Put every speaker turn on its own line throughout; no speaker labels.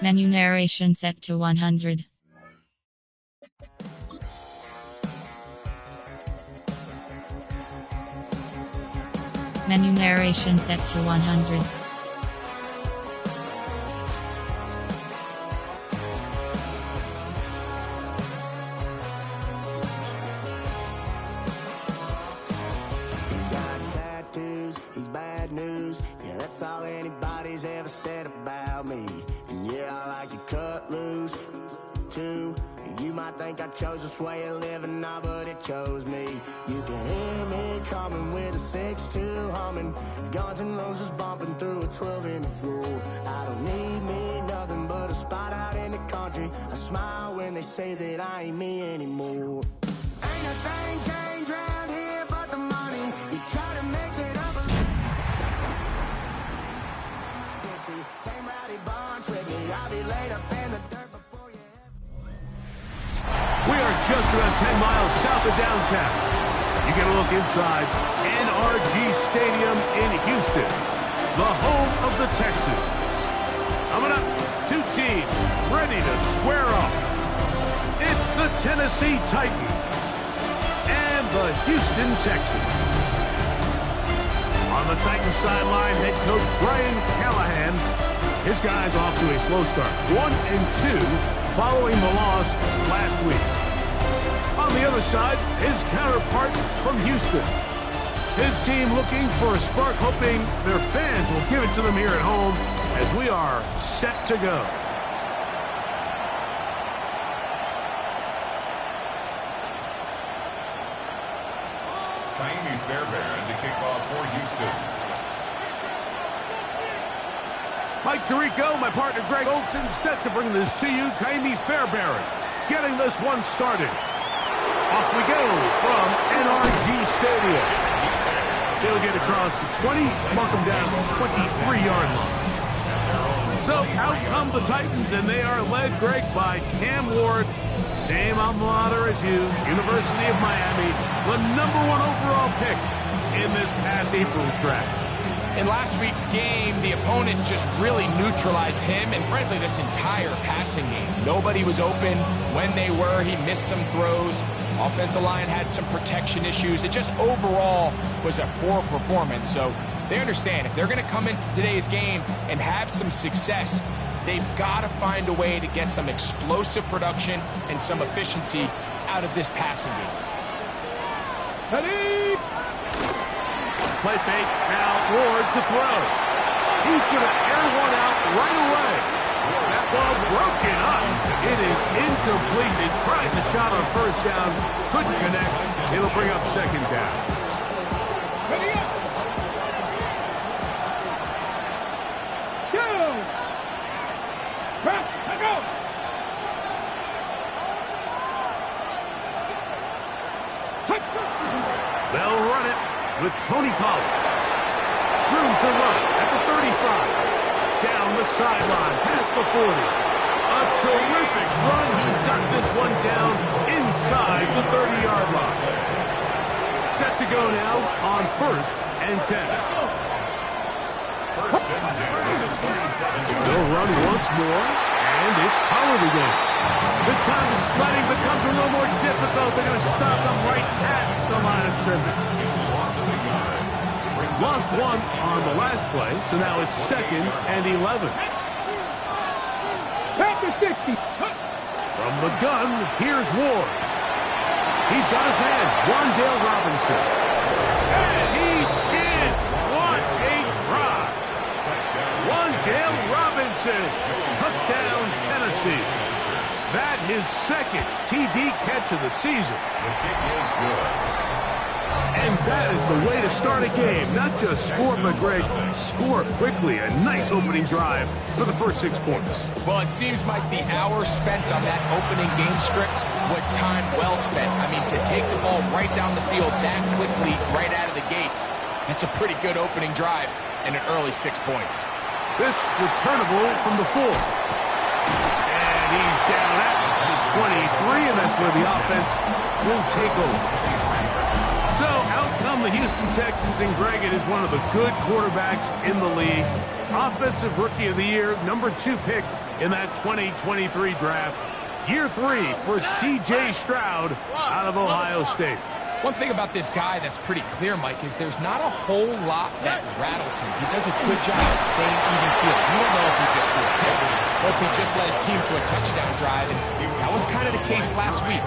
Menu narration set to 100. Menu narration set to 100.
He's got tattoos, he's bad news. Yeah, that's all anybody's ever said about me. And yeah, I like you cut loose, too. You might think I chose this way of living now, but it chose me. You can hear me coming with a 6-2 humming, Guns N' Roses bumping through a 12 in the floor. I don't need me nothing but a spot out in the country. I smile when they say that I ain't me anymore. Ain't a thing changed round here but the money. You try to mix it up. Dixie, same rowdy bunch with me. I'll be laid up in the dirt before you.
We are just around 10 miles south of downtown. You get a look inside NRG Stadium in Houston, the home of the Texans. Coming up, two teams ready to square up. It's the Tennessee Titans and the Houston Texans. On the Titans sideline, head coach Brian Callahan. His guys off to a slow start, 1-2, following the loss last week. On the other side, his counterpart from Houston. His team looking for a spark, hoping their fans will give it to them here at home as we are set to go.
Ka'imi Fairbairn to kick off for Houston.
Mike Tirico, my partner Greg Olson, set to bring this to you. Ka'imi Fairbairn getting this one started. Off we go from NRG Stadium. He'll get across the 20, mark him down to the 23-yard line. So out come the Titans, and they are led, Greg, by Cam Ward. Same alma mater as you, University of Miami, the #1 overall pick in this past April's draft.
In last week's game, the opponent just really neutralized him and, frankly, this entire passing game. Nobody was open. When they were, he missed some throws. Offensive line had some protection issues. It just overall was a poor performance. So they understand if they're going to come into today's game and have some success, they've got to find a way to get some explosive production and some efficiency out of this passing game.
Ready? Play fake, now Ward to throw. He's going to air one out right away. That ball broken up. It is incomplete. They tried the shot on first down, couldn't connect. It'll bring up second down. Ready up. Go. Press, let go. They'll run it with Tony Pollard. Room to run at the 35. Down the sideline, past the 40. A terrific run. He's got this one down inside the 30-yard line. Set to go now on 1st and 10.
First and 10.
They'll run once more, and it's Pollard again. This time the sledding becomes a little more difficult. They're going to stop them right at the line of scrimmage. Lost one on the last play, so now it's 2nd and 11. From the gun, here's Ward. He's got his man, Wan'Dale Robinson. And he's in. What a drive. Wan'Dale Robinson. Touchdown, Tennessee. That his 2nd TD catch of the season.
The kick is good.
And that is the way to start a game. Not just score, but, Greg, score quickly. A nice opening drive for the first 6 points.
Well, it seems like the hour spent on that opening game script was time well spent. I mean, to take the ball right down the field that quickly, right out of the gates, that's a pretty good opening drive and an early 6 points.
This returnable from the 4. And he's down at the 23, and that's where the offense will take over. So out come the Houston Texans, and Greg, it is one of the good quarterbacks in the league. Offensive Rookie of the Year, #2 pick in that 2023 draft. Year 3 for C.J. Stroud out of Ohio State.
One thing about this guy that's pretty clear, Mike, is there's not a whole lot that rattles him. He does a good job at staying even field. You don't know if he just threw a pick or if he just led his team to a touchdown drive, and that was kind of the case last week.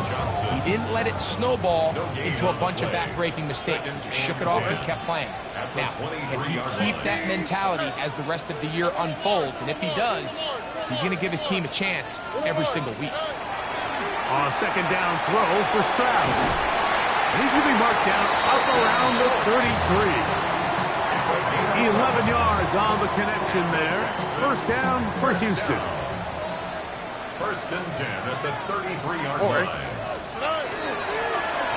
He didn't let it snowball into a bunch of back-breaking mistakes. He just shook it off and kept playing. Now, can he keep that mentality as the rest of the year unfolds? And if he does, he's going to give his team a chance every single week.
On a second down throw for Stroud. And he's going to be marked down up around the 33. 11 yards on the connection there. First down for Houston.
First and 10 at the 33-yard line.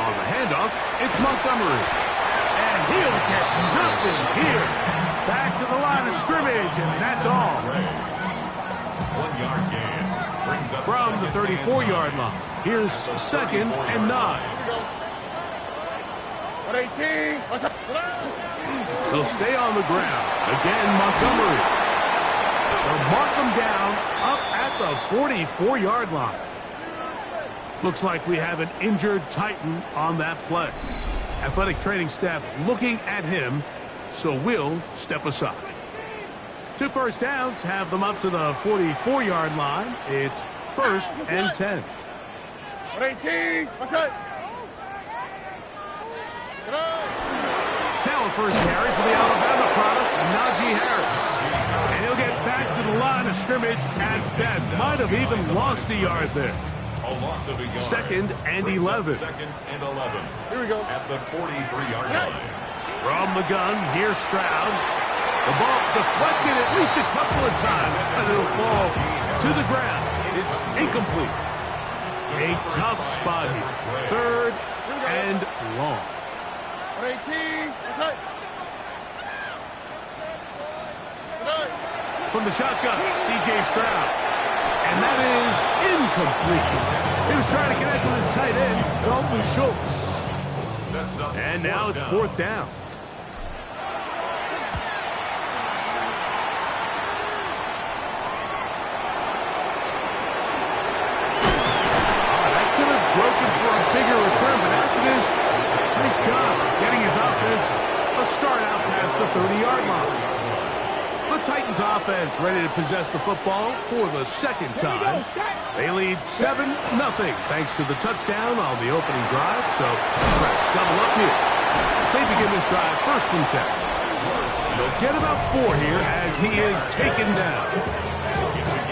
On the handoff, it's Montgomery. And he'll get nothing here. Back to the line of scrimmage, and that's all.
1 yard gain. Brings up
From the 34-yard line, here's second and 9. He'll stay on the ground. Again, Montgomery. They'll mark him down up at the 44-yard line. Looks like we have an injured Titan on that play. Athletic training staff looking at him, so we'll step aside. 2 first downs have them up to the 44-yard line. It's first and 10. Now a first carry for the Alabama product, Najee Harris. And he'll get back to the line of scrimmage as best. Might have even lost a yard there.
a loss of a yard.
Second and 11.
Second and 11.
Here we go.
At the 43-yard line.
From the gun, here's Stroud. The ball deflected at least a couple of times, but it'll fall to the ground. It's incomplete. A tough spot here. Third and long.
18. That's it.
From the shotgun, C.J. Stroud. And that is incomplete. He was trying to connect with his tight end, Dalton Schultz.
Sets up
And now it's fourth down. That could have broken for a bigger return, but as it is, nice job getting his offense a start out past the 30-yard line. The Titans offense ready to possess the football for the second time. They lead 7-0 thanks to the touchdown on the opening drive. So try to double up here. They begin this drive first and 10. They'll get about 4 here as he is taken down.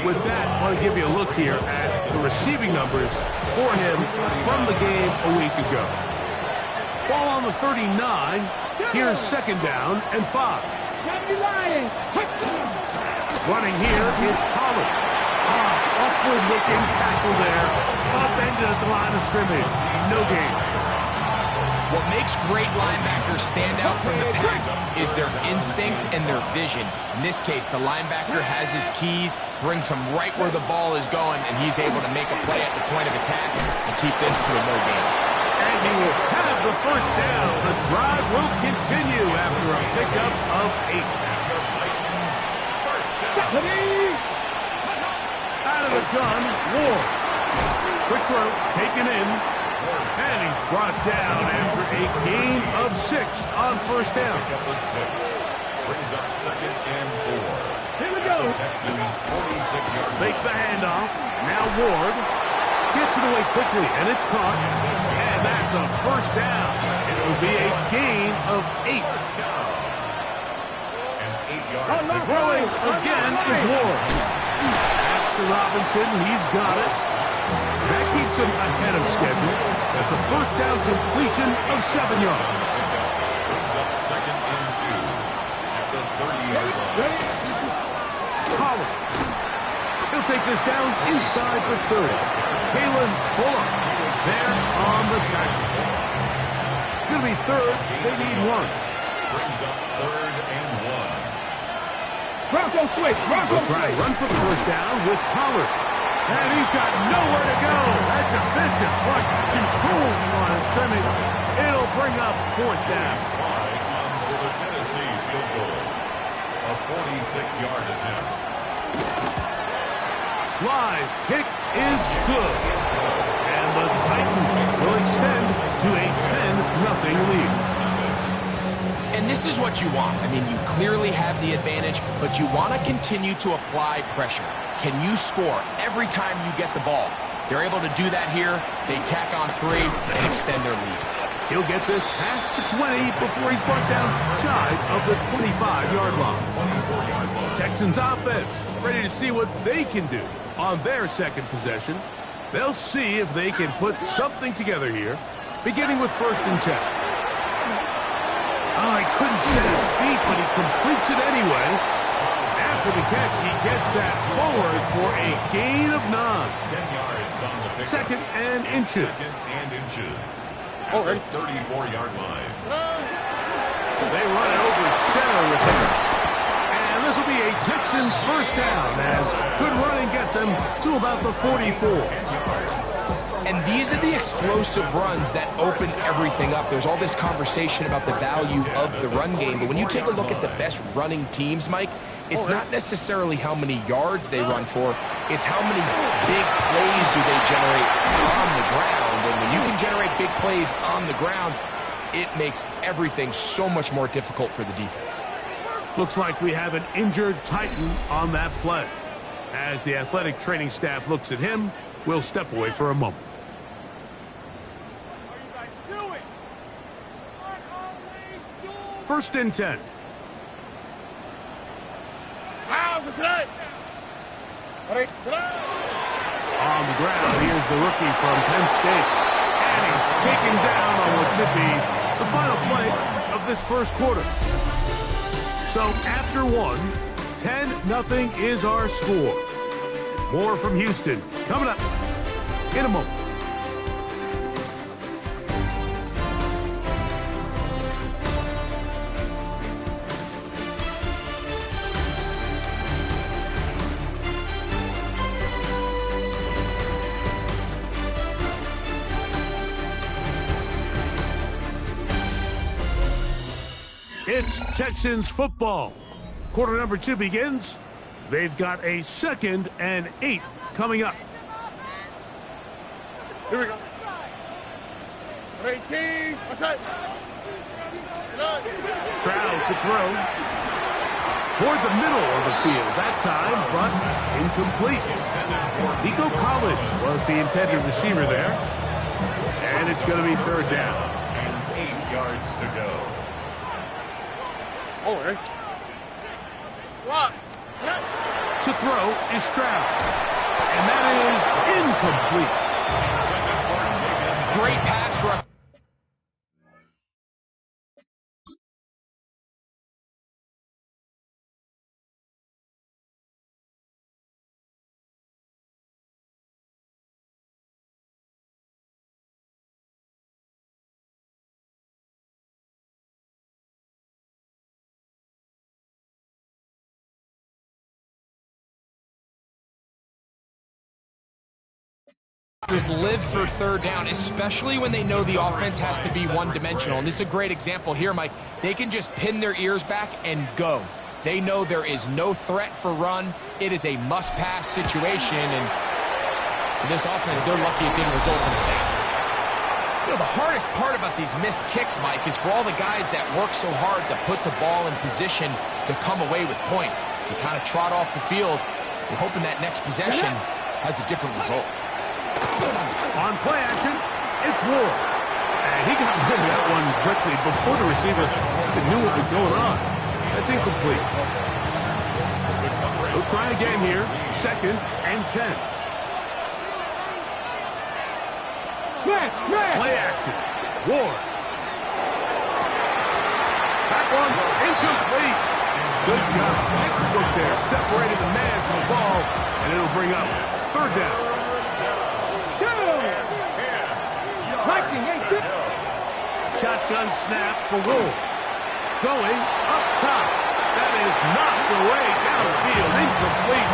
With that, I want to give you a look here at the receiving numbers for him from the game a week ago. Ball on the 39. Here's second down and 5. Running here, it's Pollard. Awkward-looking tackle there. Upended at the line of scrimmage. No gain.
What makes great linebackers stand out from the pack is their instincts and their vision. In this case, the linebacker has his keys, brings him right where the ball is going, and he's able to make a play at the point of attack and keep this to a no gain.
And he will have the first down. The drive will continue after a pickup of 8.
Titans first down.
Out of the gun, Ward. Quick throw, taken in. And he's brought down after a gain of 6 on first down.
Pick up a 6. Brings up second and 4.
Here we go.
Texans 46-yard.
Fake the handoff. Now Ward gets it away quickly, and it's caught. And that's a first down. It will be a gain of 8.
And 8-yard.
Throwing again is Ward. That's to Robinson. He's got it. That keeps him ahead of schedule. That's a first down completion of 7 yards.
Brings up second and 2 at the 30-yard line.
Pollard. He'll take this down inside the 30. Kalen Bullock is there on the tackle. It's going to be third. They need 1.
Brings up third and 1.
Bronco switch. Bronco
We'll try and run for the first down with Pollard. And he's got nowhere to go. That defensive front controls the line of scrimmage. It'll bring up fourth down.
Slide on for the Tennessee field goal. A 46-yard attempt.
flies. Kick is good. And the Titans will extend to a 10-0 lead.
And this is what you want. I mean, you clearly have the advantage, but you want to continue to apply pressure. Can you score every time you get the ball? They're able to do that here. They tack on 3 and extend their lead.
He'll get this past the 20 before he's brought down shy of the 25-yard line. Texans offense ready to see what they can do on their second possession. They'll see if they can put something together here, beginning with 1st and 10. Oh, he couldn't set his feet, but he completes it anyway. After the catch, he gets that forward for a gain of 9.
10 yards on the pickup.
2nd and inches.
2nd and inches.
Oh,
At the 34-yard line.
They run it over center with Harris. And this will be a Texans first down as good running gets them to about the 44.
And these are the explosive runs that open everything up. There's all this conversation about the value of the run game, but when you take a look at the best running teams, Mike, it's not necessarily how many yards they run for, it's how many big plays do they generate on the ground. And when you can generate big plays on the ground, it makes everything so much more difficult for the defense.
Looks like we have an injured Titan on that play. As the athletic training staff looks at him, we'll step away for a moment. 1st and 10. On the ground, here's the rookie from Penn State. And he's taken down on what should be the final play of this first quarter. So after 1, 10-0 is our score. More from Houston coming up in a moment. It's Texans football. Quarter number 2 begins. They've got a 2nd and 8 coming up.
Here we go. 18. What's that?
Stroud to throw. Toward the middle of the field that time, but incomplete. Nico Collins was the intended receiver there. And it's going to be 3rd down.
And 8 yards to go.
Oh, right. What?
To throw is Stroud. And that is incomplete.
Great pass rush. Live for 3rd down, especially when they know the offense has to be one-dimensional. And this is a great example here, Mike. They can just pin their ears back and go. They know there is no threat for run. It is a must-pass situation, and for this offense, they're lucky it didn't result in a sack. You know, the hardest part about these missed kicks, Mike, is for all the guys that work so hard to put the ball in position to come away with points. You kind of trot off the field. You're hoping that next possession has a different result.
On play action, it's Ward. And he got rid of that one quickly before the receiver even knew what was going on. That's incomplete. He'll try again here. 2nd and 10. Play action. Ward. That one incomplete. Good job. Textbook there. Separated the man from the ball. And it'll bring up 3rd down. Shotgun snap for Wolf. Going up top. That is knocked away downfield. Incomplete.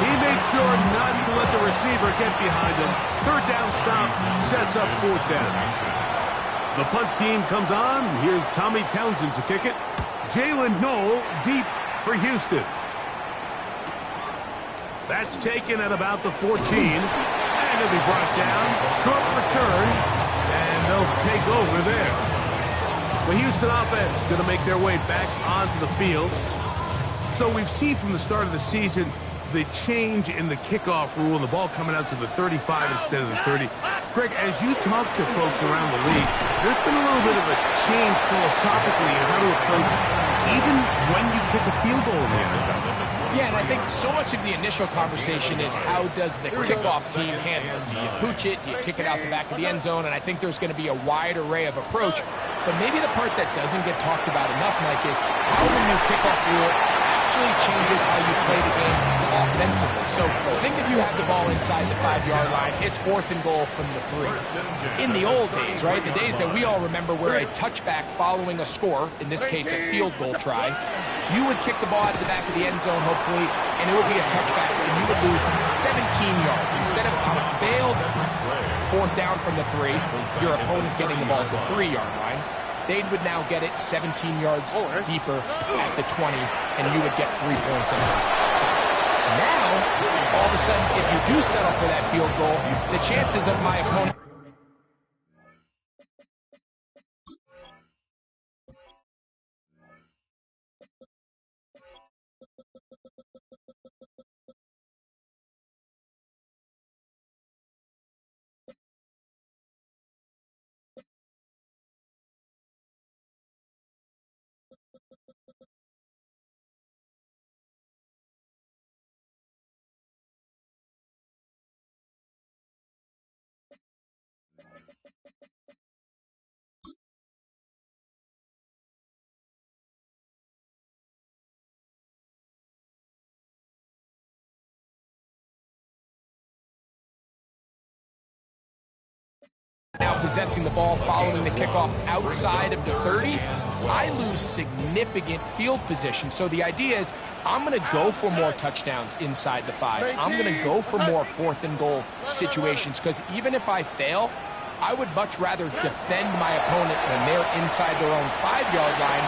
He made sure not to let the receiver get behind him. 3rd down stop sets up 4th down. The punt team comes on. Here's Tommy Townsend to kick it. Jalen Knoll deep for Houston. That's taken at about the 14. And it'll be brought down. Short return. And they'll take over there. The Houston offense going to make their way back onto the field. So we've seen from the start of the season the change in the kickoff rule and the ball coming out to the 35 instead of the 30. Greg, as you talk to folks around the league, there's been a little bit of a change philosophically in how to approach even when you kick a field goal in the NFL.
Yeah, and I think so much of the initial conversation is how does the kickoff team handle it? Do you pooch it? Do you kick it out the back of the end zone? And I think there's going to be a wide array of approach. But maybe the part that doesn't get talked about enough, Mike, is how the new kickoff rule actually changes how you play the game offensively. So think if you have the ball inside the 5-yard line, it's 4th and goal from the 3. In the old days, right, the days that we all remember where a touchback following a score, in this case a field goal try, you would kick the ball out the back of the end zone, hopefully, and it would be a touchback, and you would lose 17 yards. Instead of on a failed 4th down from the 3, your opponent getting the ball at the 3-yard line, they would now get it 17 yards deeper at the 20, and you would get 3 points in it. Now, all of a sudden, if you do settle for that field goal, the chances of my opponent now possessing the ball following the kickoff outside of the 30, I lose significant field position. So the idea is I'm going to go for more touchdowns inside the 5. I'm going to go for more 4th and goal situations because even if I fail, I would much rather defend my opponent when they're inside their own 5-yard line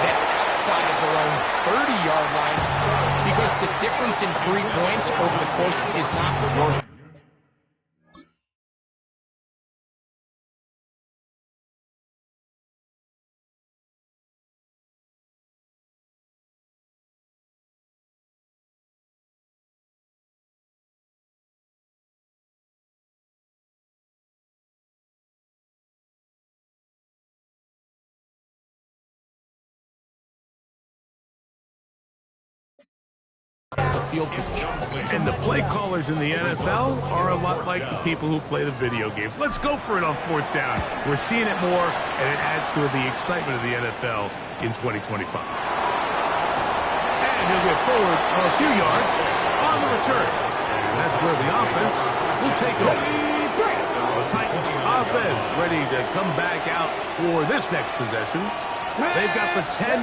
than outside of their own 30-yard line because the difference in 3 points over the course is not worth it. Field position.
And the play callers in the NFL are a lot like the people who play the video games. Let's go for it on 4th down. We're seeing it more, and it adds to the excitement of the NFL in 2025. And he'll get forward a few yards on the return. And that's where the offense will take over. The Titans offense ready to come back out for this next possession. They've got the 10-0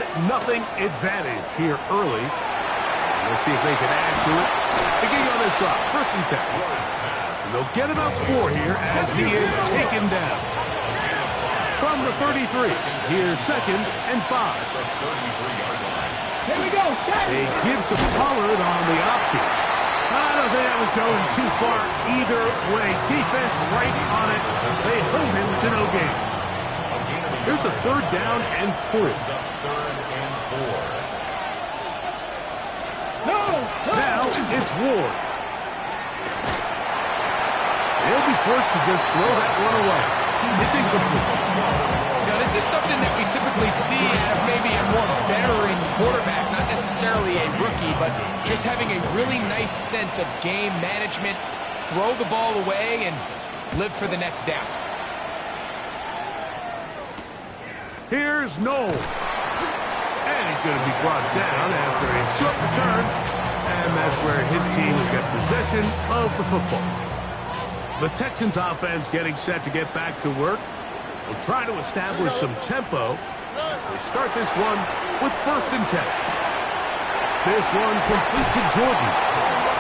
advantage here early. We'll see if they can add to it. Beginning on this drive, 1st and 10. They'll get about 4 here as he is taken down. From the 33, here's 2nd and 5.
Here we go.
They give to Pollard on the option. I don't think that was going too far either way. Defense right on it. They hold him to no gain. Here's a 3rd down and 4. Now it's Ward. They'll be forced to just throw that one away. It's incomplete.
Now, this is something that we typically see out of maybe a more veteran quarterback, not necessarily a rookie, but just having a really nice sense of game management, throw the ball away, and live for the next down.
Here's Noel. And he's going to be brought down after a short return. And that's where his team will get possession of the football. The Texans offense getting set to get back to work. They'll try to establish some tempo as they start this one with 1st and 10. This one complete to Jordan.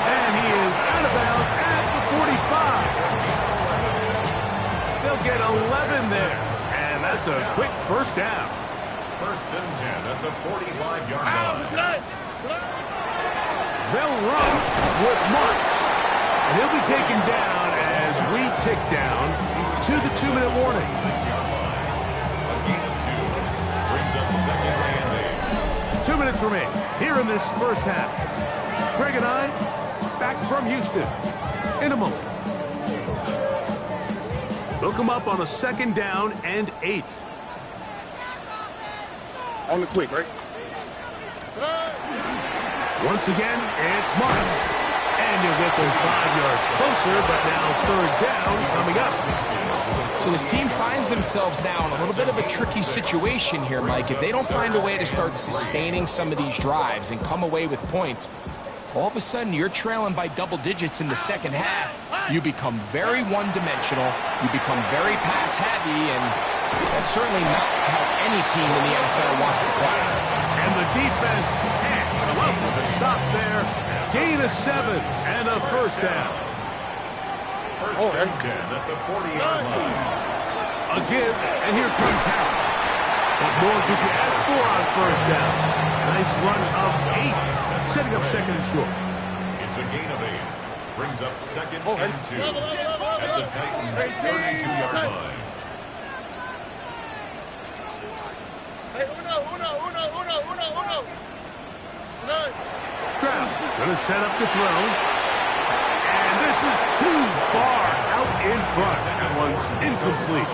And he is out of bounds at the 45. They'll get 11 there. And that's a quick 1st down.
1st and 10 at the 45-yard line.
they'll run with Marks. And he'll be taken down as we tick down to the 2-minute warning.
6-yard line. A gain of 2. Brings up second and 8.
2 minutes remain here in this first half. Greg and I, back from Houston in a moment. They'll come up on a 2nd down and 8.
On the quick, right?
Once again, it's Marks. And you'll get them 5 yards closer, but now 3rd down coming up.
So this team finds themselves now in a little bit of a tricky situation here, Mike. If they don't find a way to start sustaining some of these drives and come away with points, all of a sudden you're trailing by double digits in the second half. You become very one-dimensional. You become very pass-heavy, and that's certainly not how any team in the NFL wants to play.
And the defense has come up with a stop there. Gain of 7 and a 1st down.
First and 10 at the 40-yard line.
A give, and here comes Harris. What more could you ask for on 1st down? Nice run of 8, setting up 2nd and short.
It's a gain of 8. Brings up 2nd and 2 at the Titans' 32-yard line.
Hey, uno.
Stroud going to set up to throw. And this is too far out in front. That one's incomplete.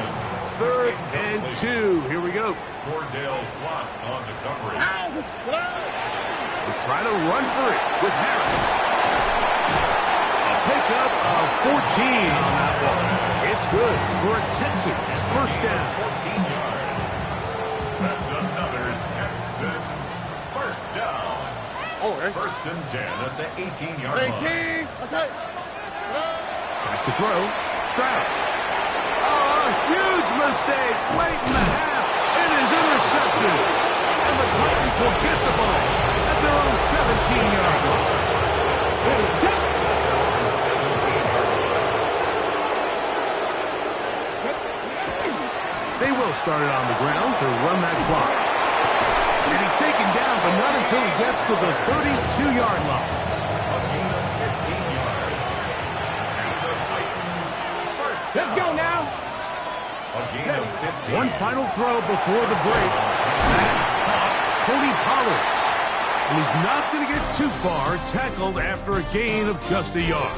3rd and 2. Here we go.
Cordell Flott on the coverage.
We'll try to run for it with Harris. A pickup of 14 on that one. It's good for a Texans 1st down.
14 yards. That's another Texans 1st down. First and 10 at the 18-yard line.
Back to throw. Stroud. Oh, a huge mistake. Late in the half. It is intercepted. And the Titans will get the ball at their own 17-yard line. They will start it on the ground to run that clock. And he's taken down, but not until he gets to the 32-yard line.
A gain of 15 yards. And the Titans 1st down.
Let's go now.
A gain of 15.
One final throw before the break. That caught Tony Pollard. And he's not going to get too far, tackled after a gain of just a yard.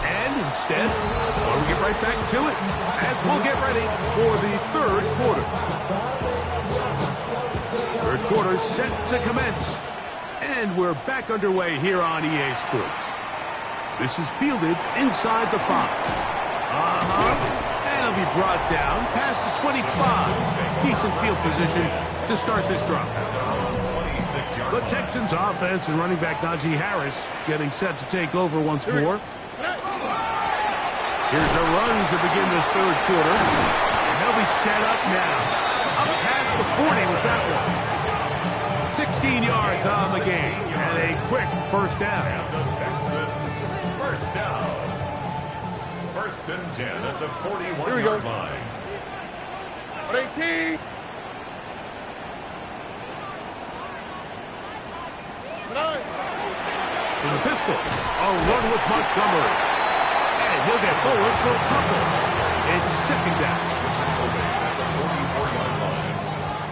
And instead, well, we get right back to it as we'll get ready for the 3rd quarter. 3rd quarter set to commence. And we're back underway here on EA Sports. This is fielded inside the 5. And it'll be brought down past the 25. Decent field position to start this drive. The Texans offense and running back Najee Harris getting set to take over once more. Here's a run to begin this 3rd quarter. And they'll be set up now. Up past the 40 with that one. 16 yards on the game. And a quick 1st down.
And the Texans 1st down. 1st and 10 at the 41-yard line.
18.
To the pistol. A run with Montgomery. And he'll get forward for a couple. It's 2nd down.
At the 44-yard line.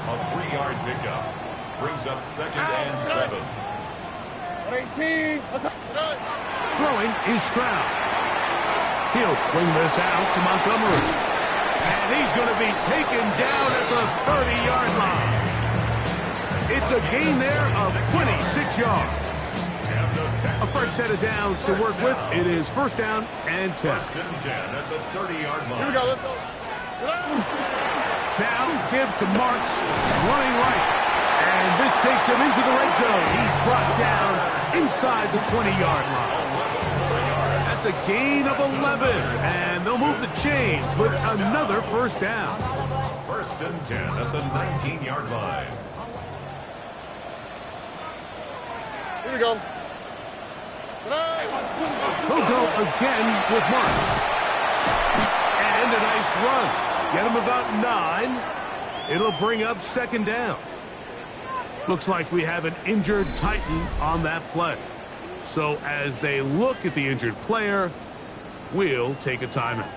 A 3-yard pickup. Brings up 2nd and 7.
18.
Throwing is Stroud. He'll swing this out to Montgomery. And he's going to be taken down at the 30-yard line. It's a gain there of 26 yards. A fresh set of downs to work with. It is 1st down and 10.
1st and 10 at the 30-yard line.
Here we go, let's go.
Now give to Marks, running right. And this takes him into the red zone. He's brought down inside the 20-yard line. That's a gain of 11. And they'll move the chains with another 1st down.
1st and 10 at the 19-yard line.
Here we go.
He'll go again with Marks. And a nice run. Get him about 9. It'll bring up 2nd down. Looks like we have an injured Titan on that play. So as they look at the injured player, we'll take a timeout.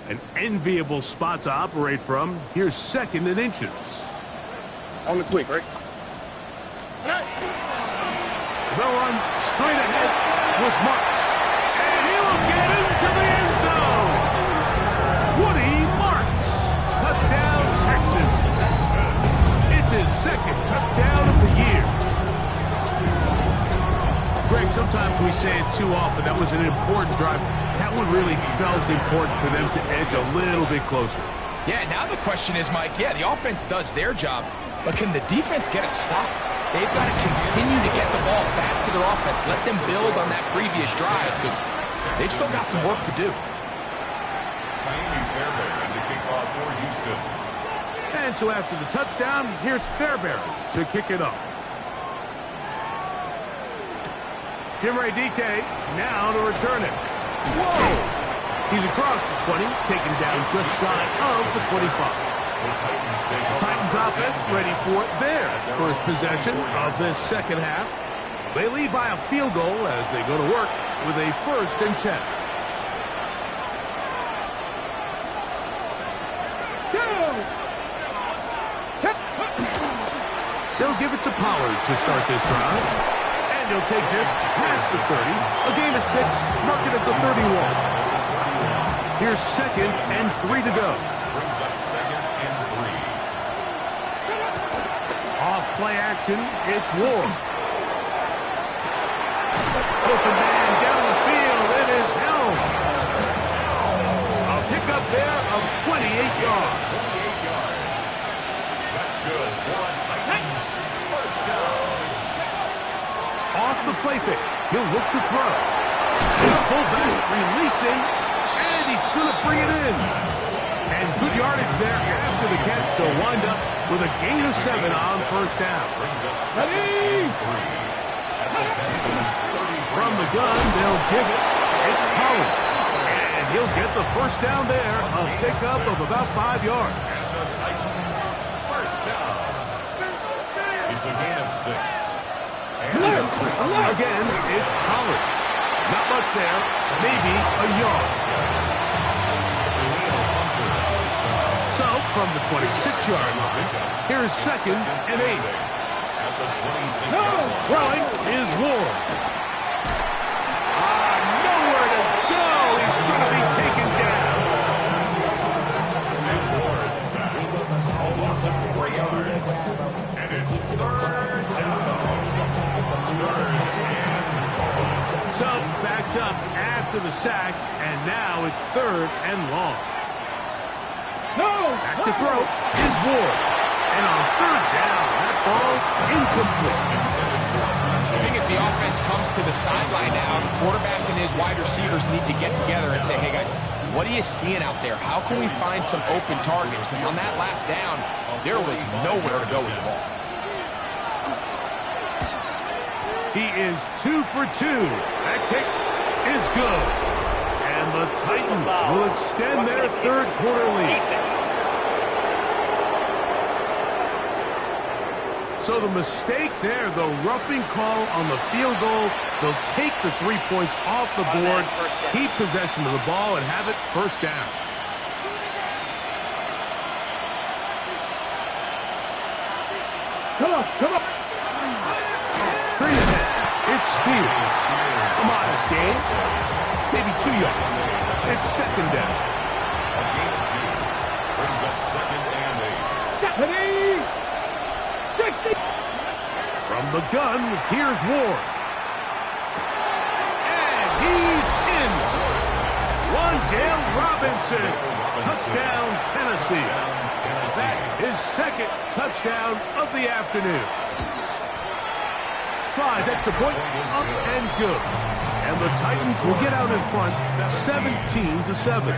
An enviable spot to operate from. Here's 2nd and inches.
On the quick, right?
They'll run straight ahead with Marks. And he will get into the end zone. Woody Marks. Touchdown, Texans. It's his 2nd touchdown of the year. Greg, sometimes we say it too often. That was an important drive. That one really felt important for them to edge a little bit closer.
Yeah, now the question is, Mike, the offense does their job, but can the defense get a stop? They've got to continue to get the ball back to their offense. Let them build on that previous drive because they've still got some work to do.
Kaimi Fairbairn to kick off for Houston.
And so after the touchdown, here's Fairbairn to kick it off. Chimere Dike now to return it. Whoa! He's across the 20, taken down just shy of the 25. Titans offense ready for their first possession of this 2nd half. They lead by a field goal as they go to work with a 1st and 10. They'll give it to Pollard to start this drive. And he'll take this past the 30, a gain of 6, mark it at the 31. Here's 2nd and 3 to go.
Brings up 2nd and 3.
Off play action, it's Ward. Open man down the field, it is Helm. A pickup there of 28 yards.
28 yards. That's good. One Titans. First down.
Off the play fake, he'll look to throw. His fullback releasing, and he's going to bring it in. And good yardage there after the catch. They'll wind up with a gain of 7 on first down.
Brings up 2nd and 3. At the Texans 30.
From the gun, they'll give it. It's Pollard. And he'll get the first down there, a pickup of about 5 yards.
At the Titans. First down. It's a gain of 6.
Again, it's Pollard. Not much there, maybe a yard. So, from the 26-yard line, here's 2nd and 8.
At the 26-yard line.
Throwing is Ward. Nowhere to go. He's going to be taken down.
And Ward's a loss of 3 yards. And it's 3rd down. 3rd and 4.
So, backed up after the sack, and now it's 3rd and long. Back to throw is Ward. And on 3rd down, that ball's incomplete.
The thing is, the offense comes to the sideline now. The quarterback and his wide receivers need to get together and say, hey, guys, what are you seeing out there? How can we find some open targets? Because on that last down, there was nowhere to go with the ball.
He is 2 for 2. That kick is good. And the Titans will extend their 3rd quarter lead. So the mistake there, the roughing call on the field goal, they'll take the 3 points off the board, keep possession of the ball, and have it first down.
Come on.
Straight ahead, it's Spears. A modest gain, maybe 2 yards. It's 2nd down.
A gain of 2. Brings up 2nd and 8.
From the gun, here's Ward. And he's in. Wan'Dale Robinson. Touchdown, Tennessee. That is 2nd touchdown of the afternoon. Slides extra point, up and good. And the Titans will get out in front, 17-7.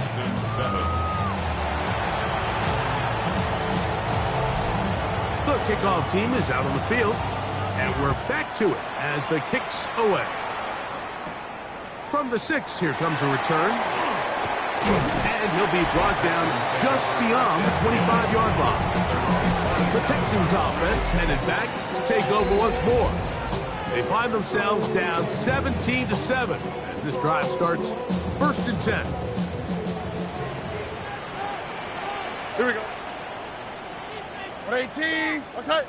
The kickoff team is out on the field, and we're back to it as the kick's away. From the 6, here comes a return. And he'll be brought down just beyond the 25-yard line. The Texans offense headed back to take over once more. They find themselves down 17-7 as this drive starts 1st and 10.
Here we go. 118. What's that?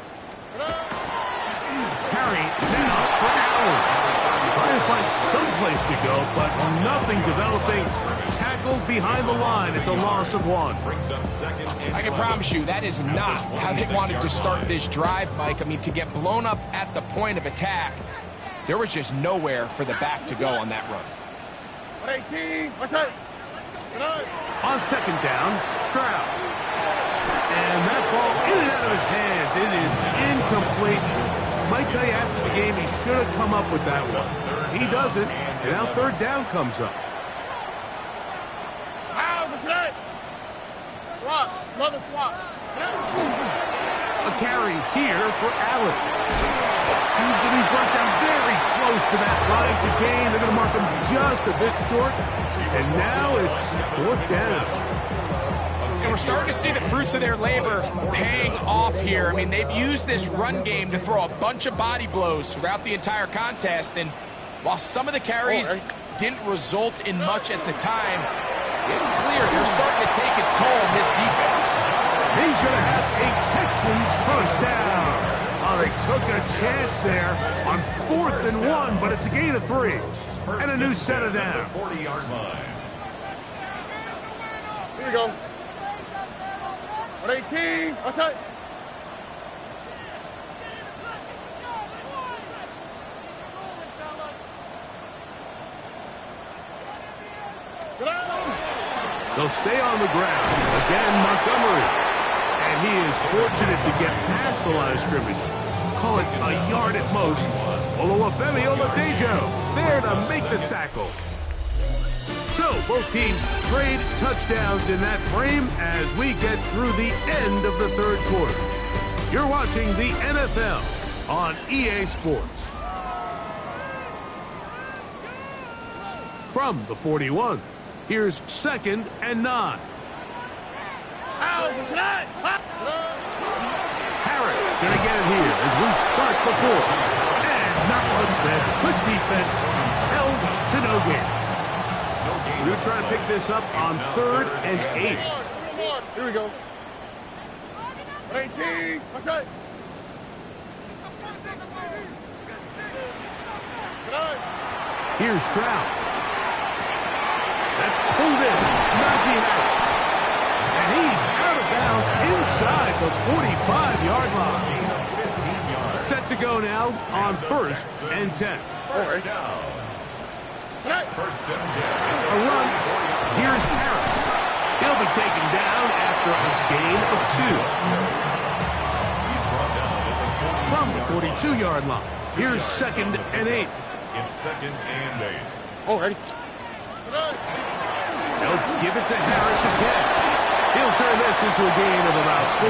Carry now for Allen. Trying to find some place to go, but nothing developing. Tackled behind the line. It's a loss of 1.
I can promise you that is not how they wanted to start this drive, Mike. I mean, to get blown up at the point of attack, there was just nowhere for the back to go on that run.
118. What's that?
On 2nd down, Stroud. And that ball in and out of his hands. It is incomplete. Might tell you after the game he should have come up with that one. He doesn't, and now 3rd down comes up.
Swap. Another swap.
A carry here for Allen. He's going to be brought down very close to that line to gain. They're going to mark him just a bit short. And now it's 4th down.
And we're starting to see the fruits of their labor paying off here. I mean, they've used this run game to throw a bunch of body blows throughout the entire contest. And while some of the carries didn't result in much at the time, it's clear they're starting to take its toll on this defense.
He's going to have a Texans 1st down. Oh, they took a chance there on 4th and 1, but it's a gain of 3. And a new set of down.
40-yard line.
Here we go. 118. What's that?
They'll stay on the ground. Again, Montgomery. And he is fortunate to get past the line of scrimmage. Call it a yard at most. Oluwafemi Oladejo there to make the tackle. So both teams trade touchdowns in that frame as we get through the end of the 3rd quarter. You're watching the NFL on EA Sports. From the 41, here's 2nd and 9. Harris going to get it here as we start the 4th. And not much there. Good defense. Held to no gain. We're going to try to pick this up on 3rd and 8.
Here we go. 18. What's that?
Here's Stroud. That's pulled in. Najee Harris. And he's out of bounds inside the 45-yard line. Set to go now on 1st and 10.
First down. 1st and 10.
A run. Here's Harris. He'll be taken down after a gain of 2. From the 42-yard line. Here's 2nd and 8.
It's 2nd and 8.
Already.
They'll give it to Harris again. He'll turn this into a gain of about 4.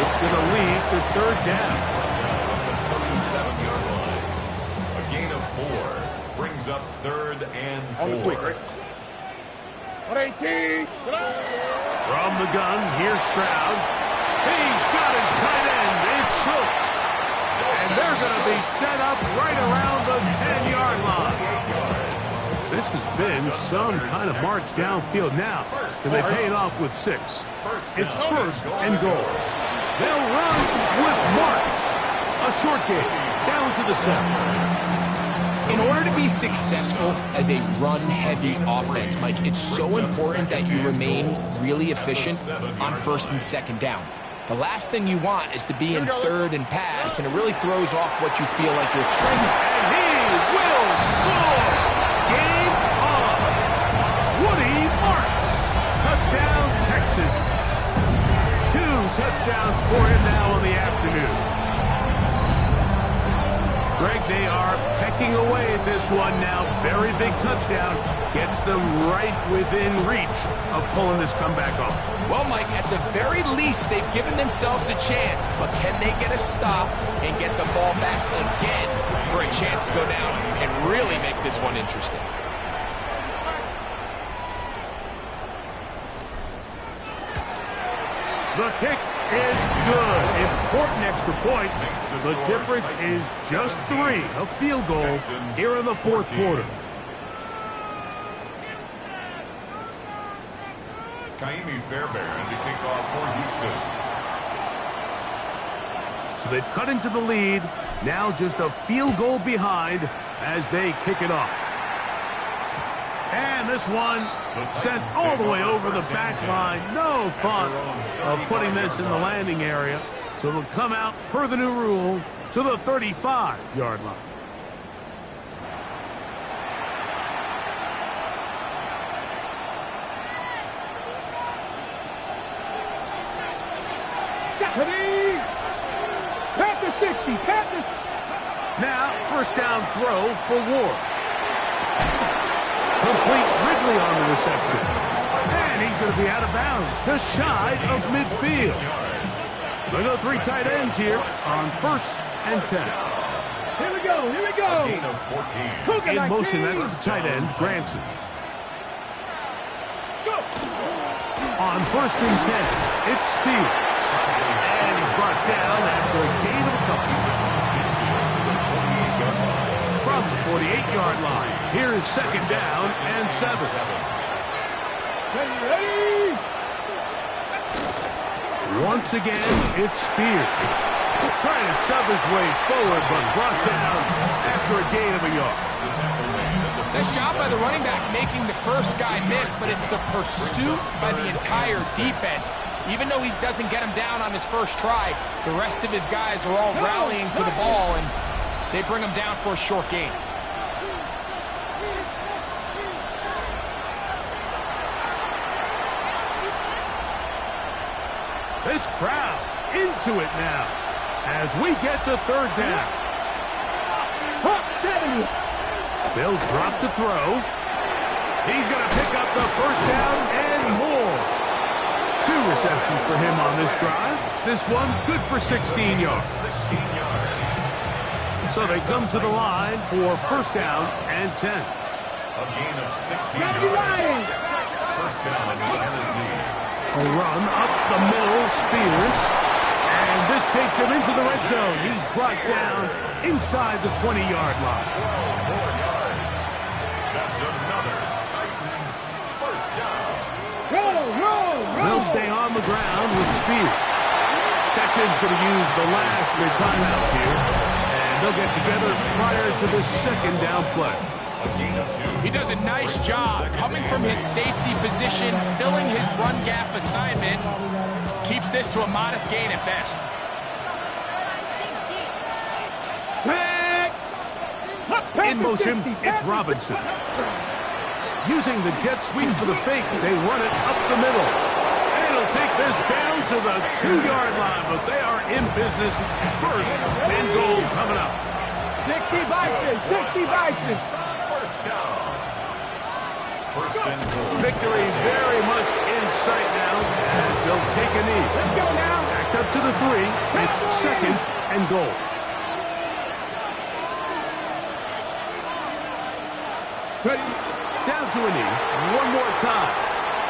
It's going to lead to 3rd down.
37-yard line. A gain of 4 brings up 3rd and 4.
On the quick, right? 118.
From the gun, here's Stroud. He's got his tight end. It's Schultz. And they're going to be set up right around the 10-yard line. This has been some kind of march downfield now. And they pay it off with 6. It's 1st and goal. They'll run with Marks. A short game down to the 7.
In order to be successful as a run-heavy offense, Mike, it's so important that you remain really efficient on 1st and 2nd down. The last thing you want is to be in 3rd and pass, and it really throws off what you feel like your strengths are.
And he will score! Game on! Woody Marks! Touchdown, Texans! 2 touchdowns for him now in the afternoon. Greg, they are pecking away at this one now. Very big touchdown. Gets them right within reach of pulling this comeback off.
Well, Mike, at the very least, they've given themselves a chance, but can they get a stop and get the ball back again for a chance to go down and really make this one interesting?
The kick is good. Important extra point. The difference is just 3. A field goal here in the fourth quarter.
Kaimi Fairbairn to kick off for Houston.
So they've cut into the lead. Now just a field goal behind as they kick it off. And this one sent all the way over the back line. No thought of putting this in the landing area. So it'll come out, per the new rule, to the 35-yard line. Now, first down throw for Ward. Complete Ridley on the reception. And he's going to be out of bounds, just shy of midfield. They go 3 tight ends here on 1st and 10.
Here we go.
Gain of 14.
In motion, that's the tight end, Granson. On 1st and 10, it's Spears. And he's brought down after a gain of a couple. From the 48-yard line, here is 2nd down and 7.
Ready.
Once again, it's Spears. Trying to shove his way forward, but brought down after a gain of a yard.
Nice job by the running back making the first guy miss, but it's the pursuit by the entire defense. Even though he doesn't get him down on his first try, the rest of his guys are all rallying to the ball, and they bring him down for a short gain.
This crowd into it now as we get to 3rd down. They'll drop to throw. He's going to pick up the 1st down and more. 2 receptions for him on this drive. This one good for 16 yards. So they come to the line for 1st down and 10.
A gain of 16 yards. 1st down in Tennessee.
A run up the middle, Spears. And this takes him into the red zone. He's brought down inside the 20-yard line.
4 yards. That's another Titans 1st down.
They'll stay on the ground with Spears. Texans going to use the last of their timeouts here. And they'll get together prior to this 2nd down play.
He does a nice job coming from his safety position, filling his run gap assignment. Keeps this to a modest gain at best.
In motion, it's Robinson. Using the jet sweep for the fake, they run it up the middle. And it'll take this down to the 2-yard line, but they are in business. 1st and goal coming up.
60 Vikings.
1st down. 1st and goal.
Victory very much in sight now as they'll take a knee.
Let's go now.
Back up to the 3. It's 2nd and goal.
Ready.
Down to a knee. One more time.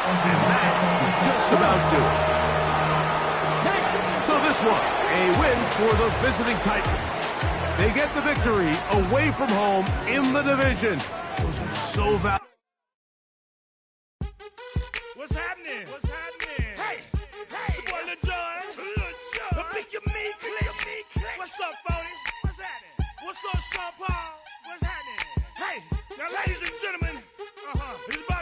And that should just about do it. So this one, a win for the visiting Titans. They get the victory away from home in the division. Those are so valuable.
What's happening? Hey, it's your boy Lil Jon. Pick your meat click. What's up, Phony? What's happening? What's up, Sean Paul? What's happening? Hey, now ladies and gentlemen, it's about